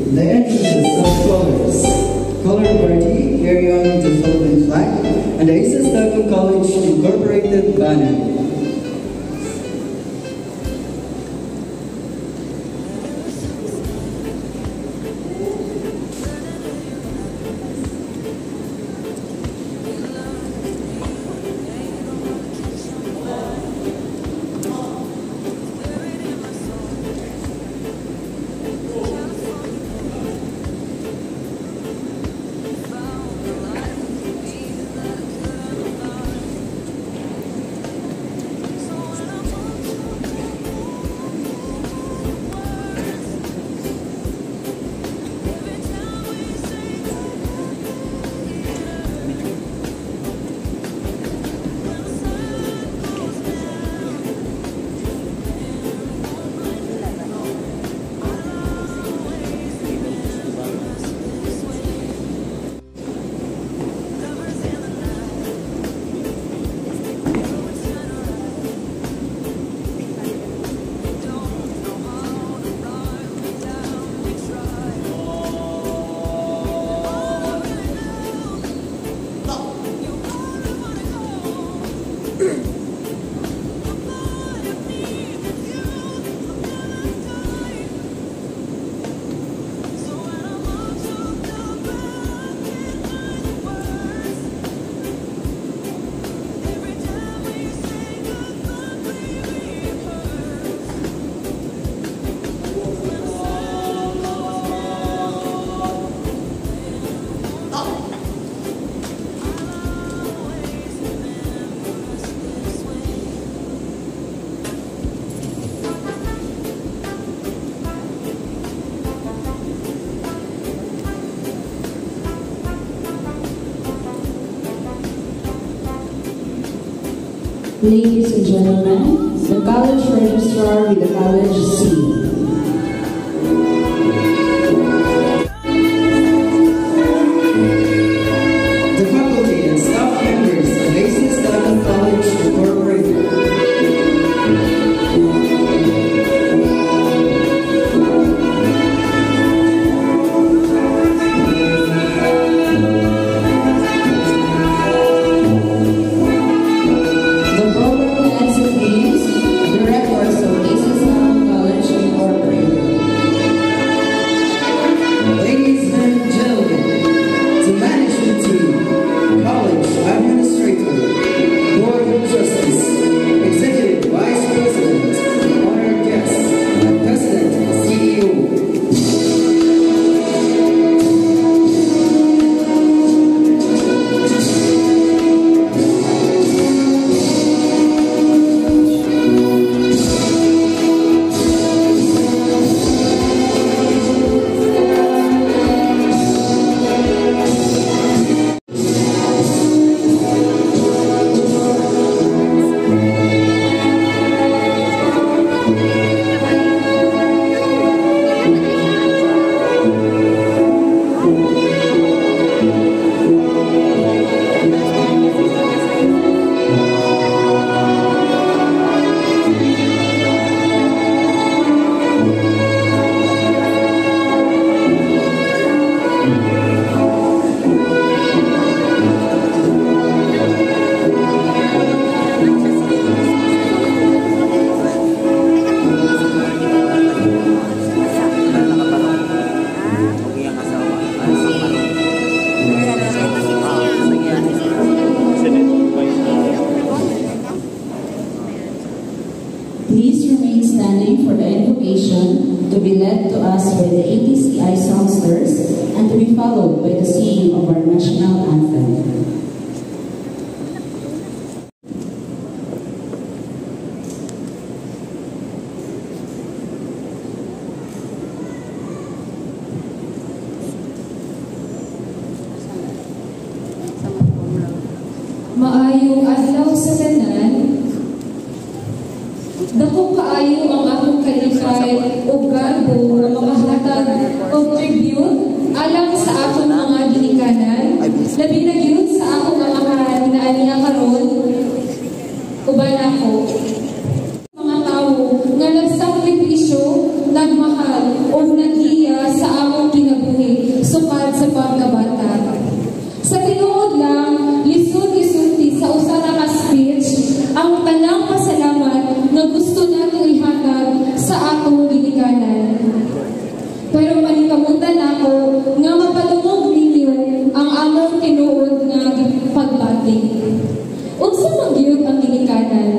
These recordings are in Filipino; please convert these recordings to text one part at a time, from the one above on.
The entrances of colors. Color Party carrying the Philippine flag and the Aces Taco College Incorporated banner. Ladies and gentlemen, the college registrar with the college seal. The faculty and staff members of Aces Taco College Incorporated. Please remain standing for the invocation to be led to us by the ATCI songsters and to be followed by the singing of our national anthem. Maayong adlaw sa tanan. Dako kaayo ang akong kalipay ug garbo nga makahatag og tribute alang sa akong mga ginikanan. Labi na gyud sa akong amahan na aniya karon. Uban ako mga tawo nga nagsakripisyo, nagmahal o nagiya sa among Pero manikamutan ako nga mapadungog ninyo ang among tinuod nga pagbati. Unsa man gyud ang ginikanan?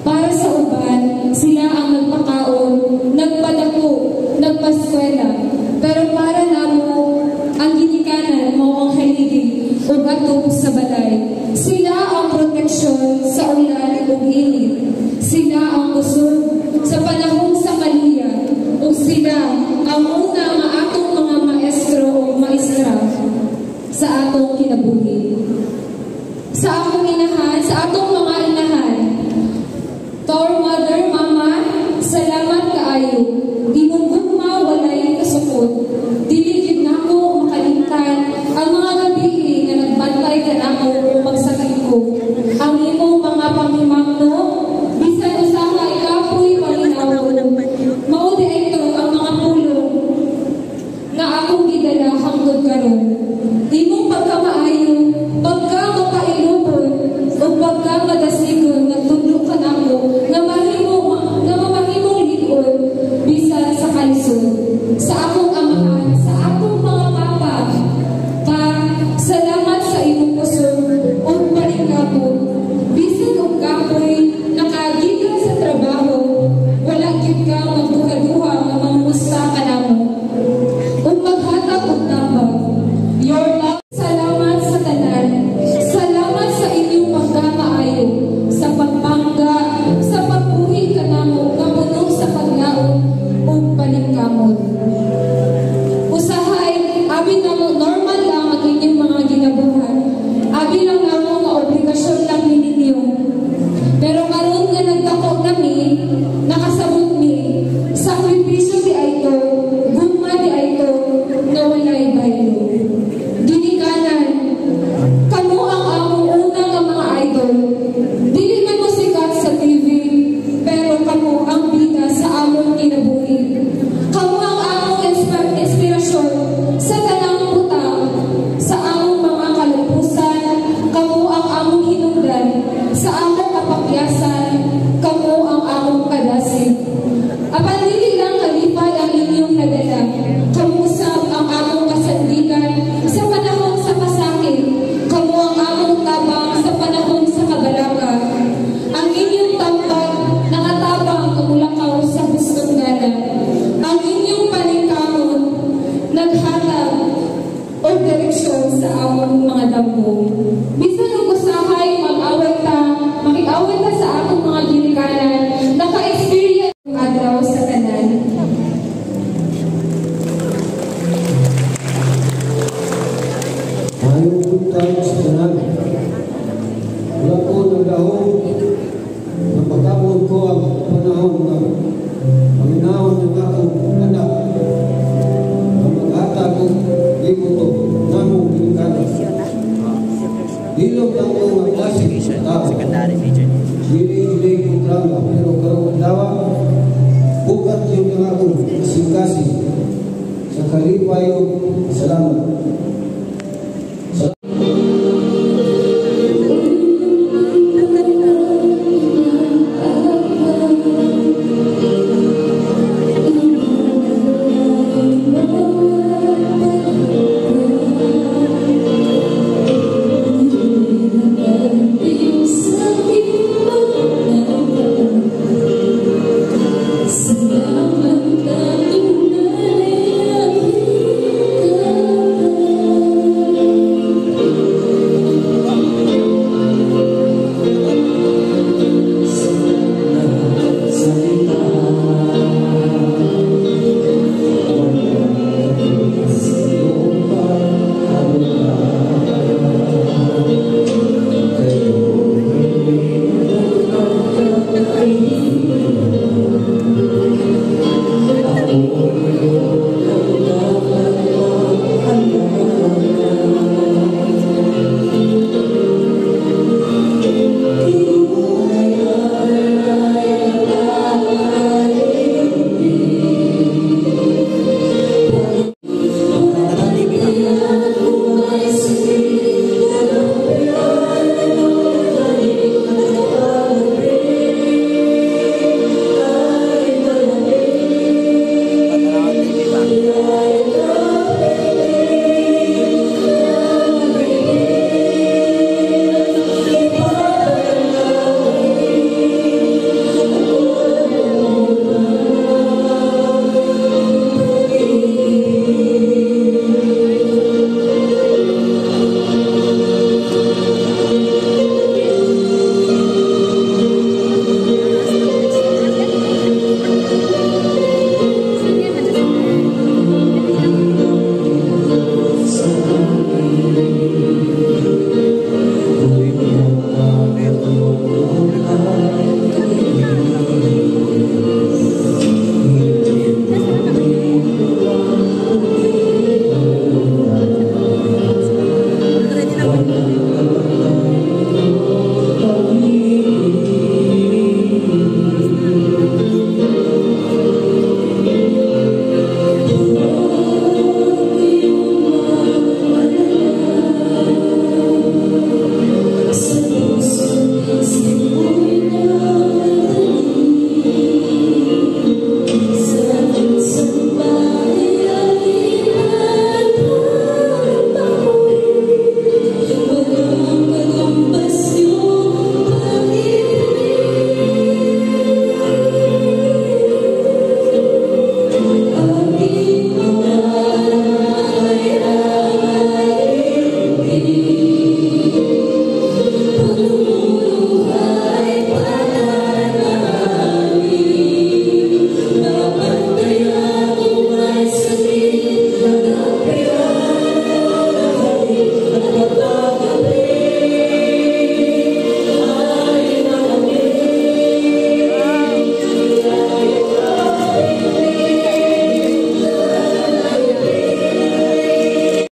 Para sa uban, sila ang nagpakaon, nagpadako, nagpaskwela. Pero para namo, ang ginikanan mao ang haligi ug atop sa balay. Sila ang proteksyon sa ulan ug init. Sila ang kusog sa panahong sakaliya. Ug sila ang una nga atong mga maestro o maestra sa atong kinabuhi. Sa atong inahan, sa atong mga inahan, to our mother, mama, salamat kaayo. Di mong gugma, walay kasukod. Dili gid nako makalimtan ang mga gabi nga nagbantay ka nako o magsakit ko. Ang imong mga pamimangno, bisan usaha ikapoy paminaw. Mao di ito ang mga pulong nga akong gidala hangtod karon. Imong pagkamaayo, pagkamakailubon, o pagkamadasigon nagtudlo ka nako nga mamahimong ligon bisan sa kalisod. Sa akong amahan, sa akong mga papa, salamat sa imong kusog o paligabot. Bisan og kapoy nakagikan sa trabaho, wala gyud ka magduha-duha nga mangmusta ka namo. Ug maghatag og tabang. Your love, salamat sa tanan. Salamat sa inyong pagkamaayo, sa pagpangga, sa pagbuhi ka namo nga puno sa paglaom ug paningkamot. Usahay, abi namo normal lang ang inyong mga ginabuhat. Abi lang namo nga obligasyon lang ninyo. Pero karon nga nagdako nami, nakasabot mi, sakripisyo di ay to, gugma di ay to, na walay baylo. Ginikanan, kamo ang among una nga mga idol. Dili man mo sikat sa TV, pero kamo ang bida sa among kinabuhi. Kamo ang among inspirasyon sa tanang butang, sa among mga kalupusan. Kamo ang among hinungdan, sa among kapakyasan. Kamo ang among kadasig. Apan dili lang kalipay ang inyong nadala. Kamo usab ang among kasandigan sa panahon sa kasakit. Kamo ang among tabang sa panahon sa kabalaka. Ang inyong tampag nakatabang kamulakaw sa hustong gana. Ang inyong paningkamot naghatag o direksyon sa among mga damgo. Bisan og usahay mag-away ta, makiaway ta sa atong mga ginikanan, naka-experience ang adlaw sa tanan. Ayaw puntahan sa tanan. Wala ko nagahong napagkamon ko ang panahon na panginahon ng akong anak na maghatag ko ito namong ginikanan. Dilog lang ko ang klase ng tao. Dili ko drama, pero karong dawa bukat yung akong kasing-kasing sa kalipay o salamat.